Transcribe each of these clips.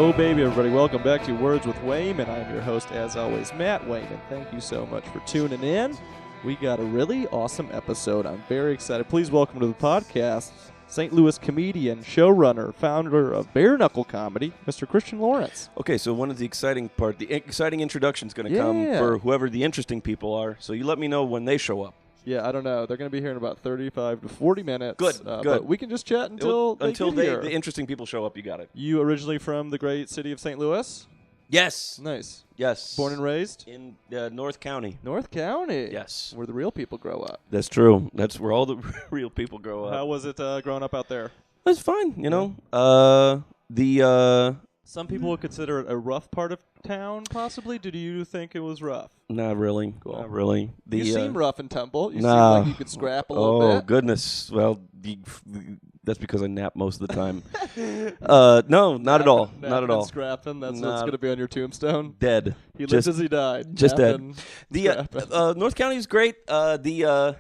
Oh, baby, everybody. Welcome back to Words with Wayman. I'm your host, as always, Matt Wayman. Thank you so much for tuning in. We got a really awesome episode. I'm very excited. Please welcome to the podcast St. Louis comedian, showrunner, founder of Bare Knuckle Comedy, Mr. Christian Lawrence. Okay, so one of the exciting part, the exciting introduction is going to come for whoever the interesting people are. So you let me know when they show up. Yeah, I don't know. They're going to be here in about 35 to 40 minutes. Good. But we can just chat until the interesting people show up. You got it. You originally from the great city of St. Louis? Yes. Nice. Yes. Born and raised? In North County. North County? Yes. Where the real people grow up. That's true. That's where all the real people grow up. How was it growing up out there? It's fine, you know. Some people would consider it a rough part of town, possibly. Did you think it was rough? Not really. Cool. Not really. You seem rough and tumble. You nah. seem like you could scrap a little bit. Oh, goodness. Well, that's because I nap most of the time. No, not at all. Not at all. Scrapping, that's what's going to be on your tombstone? Dead. He lived as he died. Just dead. The North County is great. Yeah,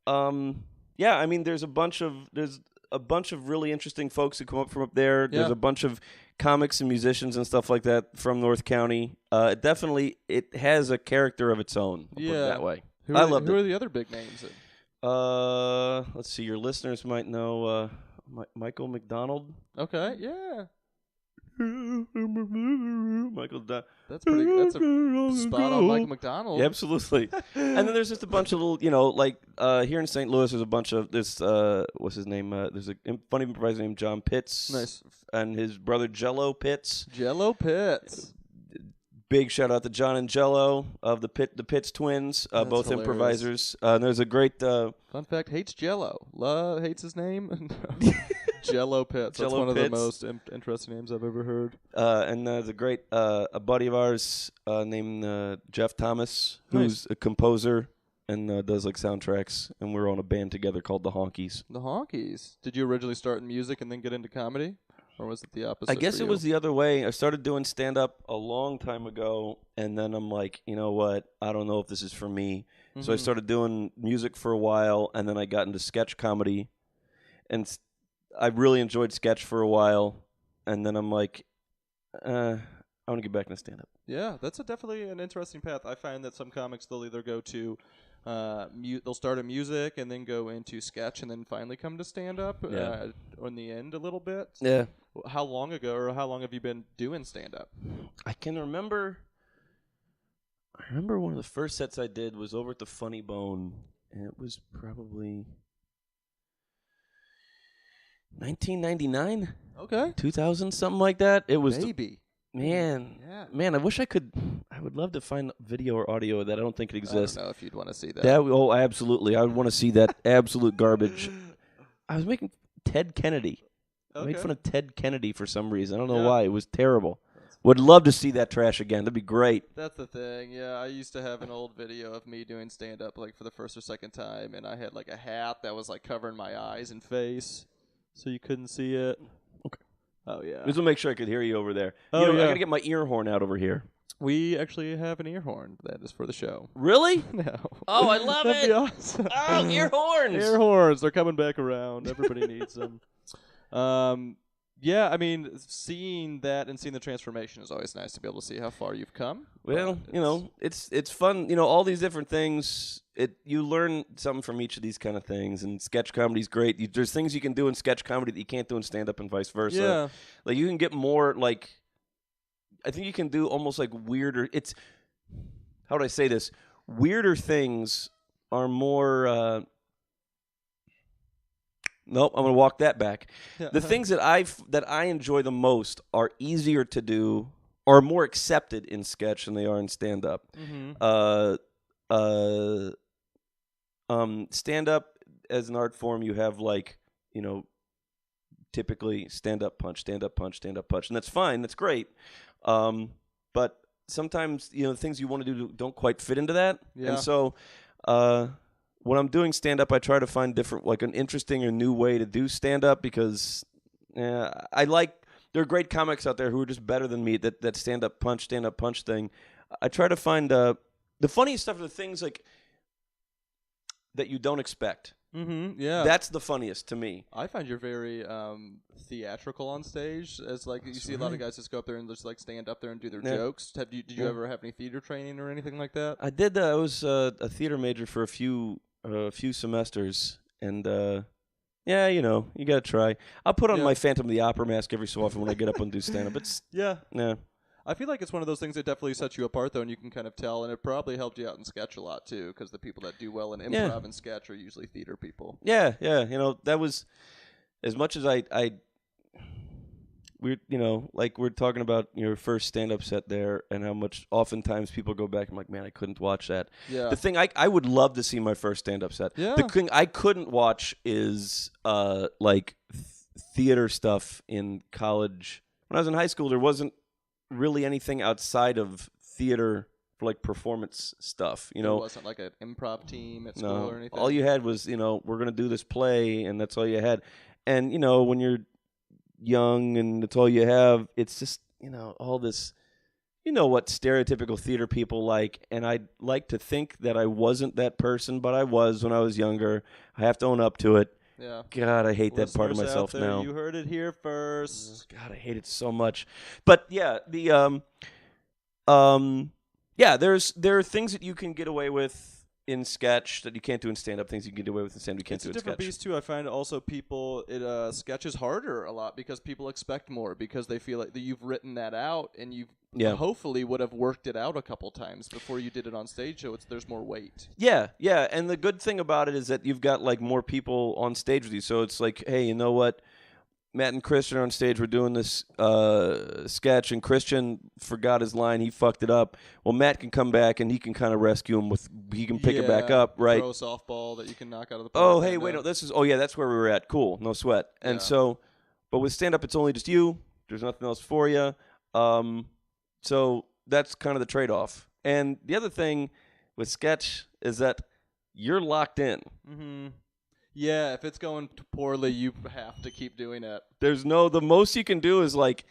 I mean, there's a bunch of really interesting folks who come up from up there. There's a bunch of comics and musicians and stuff like that from North County. It has a character of its own. I'll put it that way. Who are the other big names? Let's see. Your listeners might know Michael McDonald. Okay, yeah. Michael. That's a spot on Michael McDonald. Yeah, absolutely. And then there's just a bunch of little, here in St. Louis, there's a bunch of this. What's his name? There's a funny improviser named John Pitts. Nice. And his brother Jello Pitts. Jello Pitts. Big shout out to John and Jello of the Pitts twins, both hilarious. Improvisers. And there's a great fun fact: hates Jello. Hates his name. Jello Pitts. That's one of the most interesting names I've ever heard. And there's a great a buddy of ours named Jeff Thomas, who's a composer and does like soundtracks. And we're on a band together called the Honkies. The Honkies. Did you originally start in music and then get into comedy? Or was it the opposite? I guess it was the other way. I started doing stand-up a long time ago, and then I'm like, you know what? I don't know if this is for me. Mm-hmm. So I started doing music for a while, and then I got into sketch comedy. And I really enjoyed sketch for a while, and then I'm like, I want to get back into stand-up. Yeah, that's definitely an interesting path. I find that some comics, they'll either go to they'll start in music and then go into sketch and then finally come to stand-up in the end a little bit. Yeah. How long ago or how long have you been doing stand-up? I remember one of the first sets I did was over at the Funny Bone, and it was probably 1999. Okay. 2000, something like that. It was Baby. Man, I wish I could. I would love to find video or audio of that. I don't think it exists. I don't know if you'd want to see that. Absolutely. I would want to see that absolute garbage. I was making Ted Kennedy. I made fun of Ted Kennedy for some reason. I don't know why. It was terrible. Would love to see that trash again. That'd be great. That's the thing. Yeah, I used to have an old video of me doing stand-up like for the first or second time, and I had like a hat that was like covering my eyes and face, so you couldn't see it. Okay. Oh, yeah. Just to make sure I could hear you over there. I got to get my ear horn out over here. We actually have an ear horn that is for the show. Really? No. Oh, I love That'd it. Be awesome. Oh, ear horns. Ear horns. They're coming back around. Everybody needs them. Yeah, I mean, seeing that and seeing the transformation is always nice to be able to see how far you've come. Well, it's fun. All these different things. You learn something from each of these kind of things, and sketch comedy's great. There's things you can do in sketch comedy that you can't do in stand-up and vice versa. Yeah. Like, you can get more, like, I think you can do almost, like, weirder. How would I say this? Weirder things are more, nope, I'm going to walk that back. Yeah. The things that I enjoy the most are easier to do, or more accepted in sketch than they are in stand-up. Mm-hmm. Stand-up as an art form, you have typically stand-up punch, stand-up punch, stand-up punch, and that's fine, that's great. But sometimes things you want to do don't quite fit into that, and so when I'm doing stand-up, I try to find different, like an interesting or new way to do stand-up because there are great comics out there who are just better than me. That stand-up punch thing. I try to find the funniest stuff are the things like that you don't expect. Mm-hmm. Yeah. That's the funniest to me. I find you're very theatrical on stage. As like you see a lot of guys just go up there and just like stand up there and do their jokes. Did you ever have any theater training or anything like that? I did. I was a theater major for a few semesters, and yeah, you got to try. I'll put on my Phantom of the Opera mask every so often when I get up and do stand up. It's yeah. I feel like it's one of those things that definitely sets you apart, though, and you can kind of tell, and it probably helped you out in sketch a lot, too, because the people that do well in improv and sketch are usually theater people. Yeah. That was, as much as we're talking about your first stand-up set there, and how much oftentimes people go back and like, man, I couldn't watch that. Yeah. The thing, I would love to see my first stand-up set. Yeah. The thing I couldn't watch is, theater stuff in college. When I was in high school, there wasn't really anything outside of theater for like performance stuff, It wasn't like an improv team at school or anything. All you had was, we're going to do this play, and that's all you had. And, when you're young and that's all you have, it's just, all this, what stereotypical theater people like. And I'd like to think that I wasn't that person, but I was when I was younger. I have to own up to it. Yeah. God, I hate that part of myself out there, now. You heard it here first. God, I hate it so much. But yeah, there are things that you can get away with in sketch that you can't do in stand-up. Things you can get away with in stand-up you can't do in sketch. It's a different beast too. I find also people sketch is harder a lot because people expect more because they feel like that you've written that out and you've hopefully would have worked it out a couple times before you did it on stage. So there's more weight. Yeah, and the good thing about it is that you've got like more people on stage with you. So it's like, hey, you know what? Matt and Christian are on stage. We're doing this sketch, and Christian forgot his line. He fucked it up. Well, Matt can come back, and he can kind of rescue him he can pick it back up, right? Throw a softball that you can knock out of the park. Oh, hey, wait, no, that's where we were at. Cool, no sweat. And so, but with stand-up, it's only just you. There's nothing else for you. So that's kind of the trade-off. And the other thing with sketch is that you're locked in. Mm-hmm. Yeah, if it's going poorly, you have to keep doing it. The most you can do is like,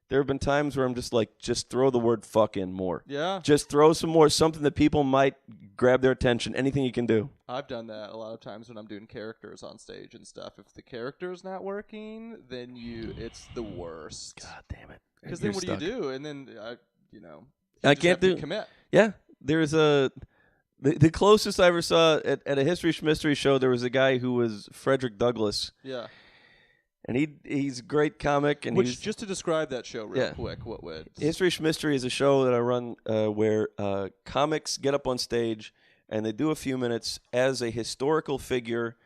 there have been times where I'm just like, just throw the word fuck in more. Yeah. Just throw some more, something that people might grab their attention, anything you can do. I've done that a lot of times when I'm doing characters on stage and stuff. If the character's not working, then it's the worst. God damn it. Because then what do you do? And then, I can't commit. Yeah. There's the closest I ever saw at a History Schmistery show, there was a guy who was Frederick Douglass. Yeah. And he's a great comic. And just to describe that show real quick, what would... History Schmistery is a show that I run where comics get up on stage and they do a few minutes as a historical figure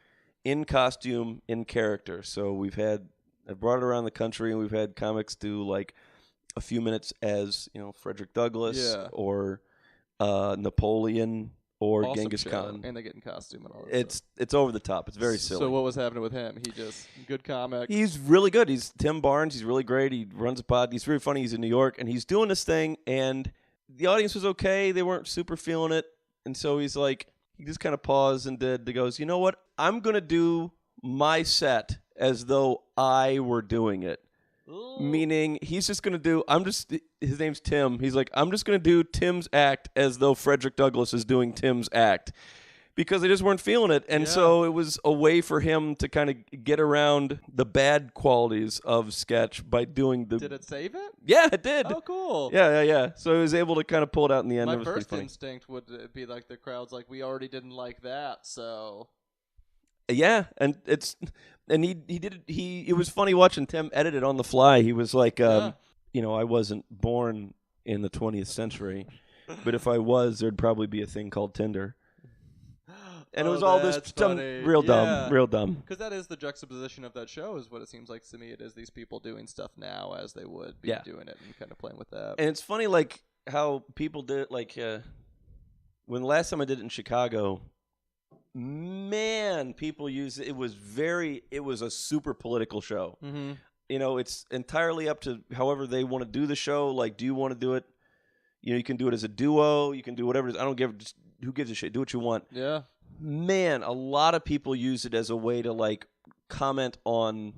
in costume, in character. So I've brought it around the country, and we've had comics do like a few minutes as, Frederick Douglass or Napoleon or awesome Genghis Khan. And they get in costume and all that It's over the top. It's very silly. So what was happening with him? He just, good comic. He's really good. He's Tim Barnes. He's really great. He runs a pod. He's really funny. He's in New York, and he's doing this thing, and the audience was okay. They weren't super feeling it. And so he just kind of paused and he goes, you know what? I'm going to do my set as though I were doing it. Ooh. Meaning he's just going to do, his name's Tim. He's like, I'm just going to do Tim's act as though Frederick Douglass is doing Tim's act. Because they just weren't feeling it. And so it was a way for him to kind of get around the bad qualities of sketch by doing the... Did it save it? Yeah, it did. Oh, cool. Yeah. So he was able to kind of pull it out in the end. My first instinct would be like the crowd's like, we already didn't like that, so... Yeah, and he did it. It was funny watching Tim edit it on the fly. He was like, I wasn't born in the 20th century, but if I was, there'd probably be a thing called Tinder. And it was all this dumb, real dumb. Because that is the juxtaposition of that show, is what it seems like to me. It is these people doing stuff now as they would be doing it, and kind of playing with that. And it's funny, like how people did it. Like when the last time I did it in Chicago, man, people used it. It was a super political show. Mm-hmm. It's entirely up to however they want to do the show. Like, do you want to do it? You can do it as a duo. You can do whatever. I don't give. Just who gives a shit? Do what you want. Yeah. Man, a lot of people use it as a way to like comment on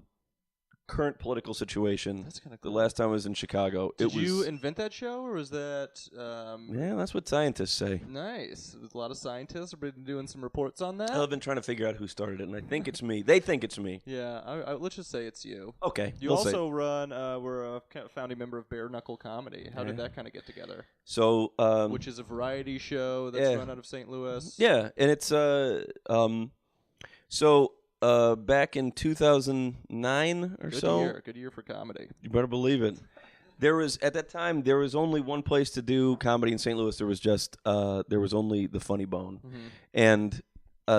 current political situation. That's kind of cool. The last time I was in Chicago. Did you invent that show, or was that... Yeah, that's what scientists say. Nice. There's a lot of scientists have been doing some reports on that. I've been trying to figure out who started it, and I think it's me. They think it's me. Yeah, let's just say it's you. Okay. You also run, we're a founding member of Bare Knuckle Comedy. How did that kind of get together? So, which is a variety show that's run out of St. Louis. Yeah, and it's, back in 2009 or so. Good year for comedy. You better believe it. At that time, there was only one place to do comedy in St. Louis. There was only the Funny Bone. Mm-hmm. And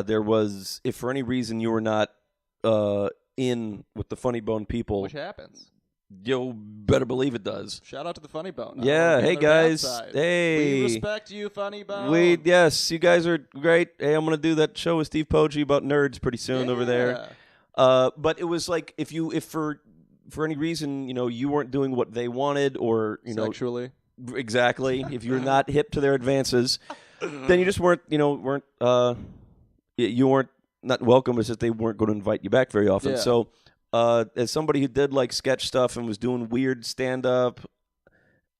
there was, if for any reason you were not in with the Funny Bone people. Which happens. You better believe it does. Shout out to the Funny Bone. Yeah, hey guys. Hey. We respect you, Funny Bone. Yes, you guys are great. Hey, I'm going to do that show with Steve Poggi about nerds pretty soon over there. But it was like if for any reason, you weren't doing what they wanted or, sexually. Exactly. If you're not hip to their advances, then you just weren't you weren't not welcome. It's just they weren't going to invite you back very often. Yeah. So as somebody who did like sketch stuff and was doing weird stand-up,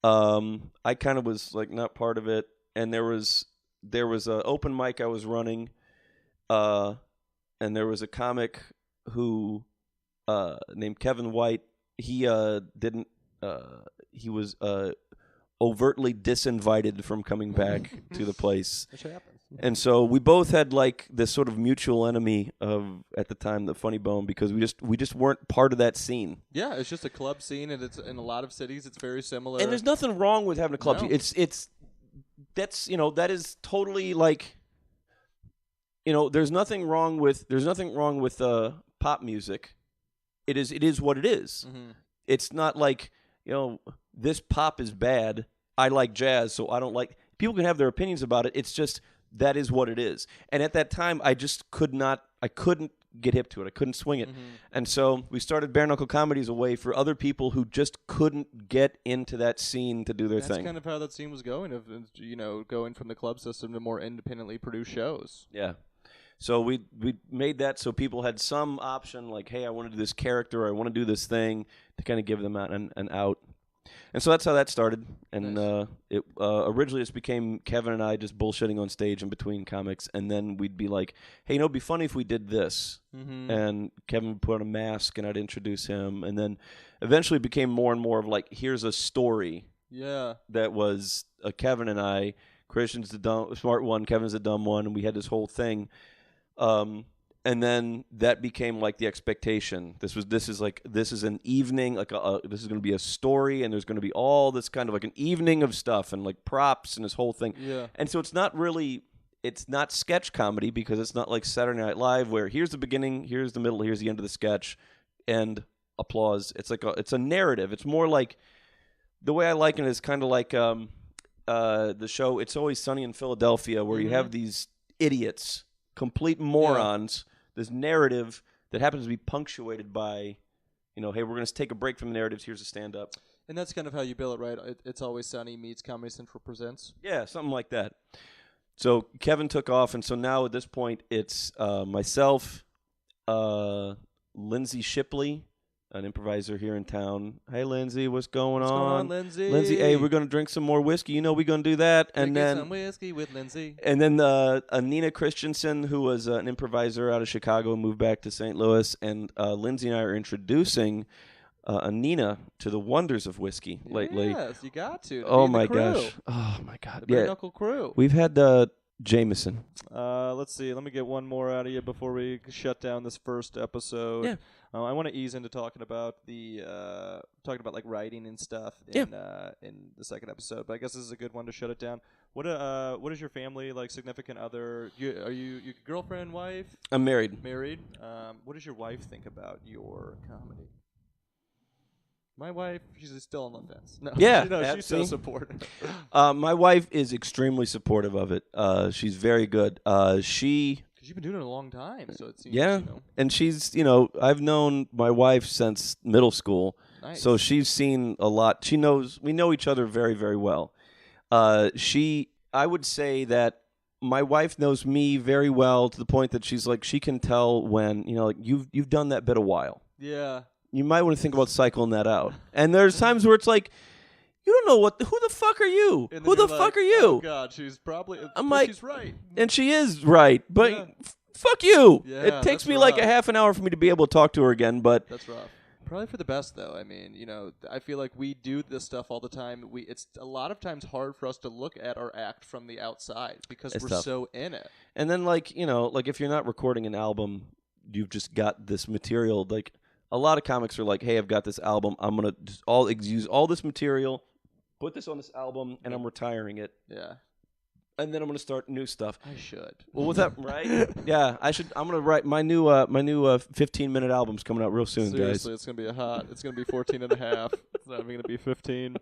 I kind of was like not part of it. And there was an open mic I was running, and there was a comic who named Kevin White. He he was overtly disinvited from coming back to the place. Which happens. And so we both had like this sort of mutual enemy of at the time the Funny Bone because we just weren't part of that scene. Yeah, it's just a club scene, and it's in a lot of cities it's very similar. And there's nothing wrong with having a club scene. That is totally like there's nothing wrong with pop music. It is what it is. Mm-hmm. It's not like this pop is bad. I like jazz, so I don't like. People can have their opinions about it. It's just that is what it is. And at that time, I just couldn't get hip to it. I couldn't swing it. Mm-hmm. And so we started Bare Knuckle Comedy as a way for other people who just couldn't get into that scene to do their thing. That's kind of how that scene was going, going from the club system to more independently produced shows. Yeah. So we made that so people had some option, like, hey, I want to do this character, or I want to do this thing, to kind of give them an out. And so that's how that started. And nice. It originally just became Kevin and I just bullshitting on stage in between comics, and then we'd be like, hey, it'd be funny if we did this. Mm-hmm. And Kevin would put on a mask, and I'd introduce him. And then eventually it became more and more of like, here's a story. Yeah. That was Kevin and I. Christian's the smart one, Kevin's the dumb one, and we had this whole thing. And then that became like the expectation. This is an evening, like this is going to be a story, and there's going to be all this kind of like an evening of stuff and like props and this whole thing. Yeah. And so it's not sketch comedy because it's not like Saturday Night Live where here's the beginning, here's the middle, here's the end of the sketch, and applause. It's like it's a narrative. It's more like the way I liken it is kind of like the show It's Always Sunny in Philadelphia, where you have these idiots, complete morons. Yeah. This narrative that happens to be punctuated by, hey, we're going to take a break from the narratives. Here's a stand-up. And that's kind of how you bill it, right? It's Always Sunny meets Comedy Central Presents. Yeah, something like that. So Kevin took off, and so now at this point, it's myself, Lindsay Shipley, an improviser here in town. Hey, Lindsay, what's going on? What's going on, Lindsay? Lindsay, hey, we're going to drink some more whiskey. We're going to do that. And then some whiskey with Lindsay. And then Nina Christensen, who was an improviser out of Chicago, moved back to St. Louis. And Lindsay and I are introducing Nina to the wonders of whiskey lately. Yes, you got to. Oh, my gosh. Oh, my God. The Bare Knuckle crew. We've had Jameson. Let's see. Let me get one more out of you before we shut down this first episode. Yeah. I want to ease into talking about like writing and stuff in the second episode. But I guess this is a good one to shut it down. What is your family like? Significant other? Are you girlfriend, wife? I'm married. Married. What does your wife think about your comedy? My wife, she's still on the fence. No, yeah, she's so supportive. My wife is extremely supportive of it. She's very good. You've been doing it a long time, so it seems. Yeah, and she's, I've known my wife since middle school, nice. So she's seen a lot. We know each other very, very well. I would say that my wife knows me very well to the point that she's like, she can tell when, like you've done that bit a while. Yeah. you might want to think about cycling that out. And there's times where it's like, you don't know who the fuck are you? Who the fuck are you? Oh God, she's probably. I'm like, she's right, and she is right, but fuck you. Yeah, it takes me rough. like a half an hour for me to be able to talk to her again, but that's rough. Probably for the best, though. I mean, I feel like we do this stuff all the time. It's a lot of times hard for us to look at our act from the outside because we're tough. so in it. And then, like if you're not recording an album, you've just got this material. Like a lot of comics are like, "Hey, I've got this album. I'm gonna just use all this material, put this on this album, and I'm retiring it." Yeah. And then I'm gonna start new stuff. I should. Well, with that, right? Yeah, I should. I'm gonna write my new 15-minute album's coming out real soon, Seriously, guys. it's gonna be It's gonna be 14 and a half. It's not even gonna be 15.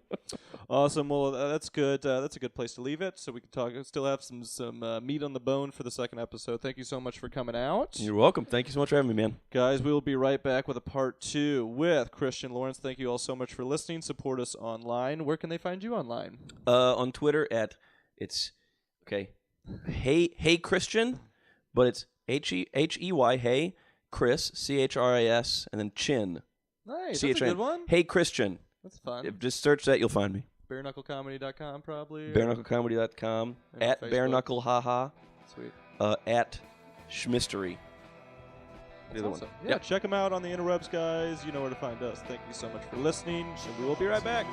Awesome. Well, that's good. That's a good place to leave it. So we can still have some meat on the bone for the second episode. Thank you so much for coming out. You're welcome. Thank you so much for having me, man. Guys, we will be right back with a part 2 with Christian Lawrence. Thank you all so much for listening. Support us online. Where can they find you online? On Twitter Okay. Hey Christian, but it's H-E-Y, hey, Chris, C-H-R-I-S, and then Chin. Nice, that's a good one. Hey Christian. That's fun. Just search that, you'll find me. BareKnuckleComedy.com probably. BareKnuckleComedy.com, at BareKnuckleHaha. Sweet. At Schmistery. That's awesome. Yeah, check them out on the interwebs, guys. You know where to find us. Thank you so much for listening, and we will be right back.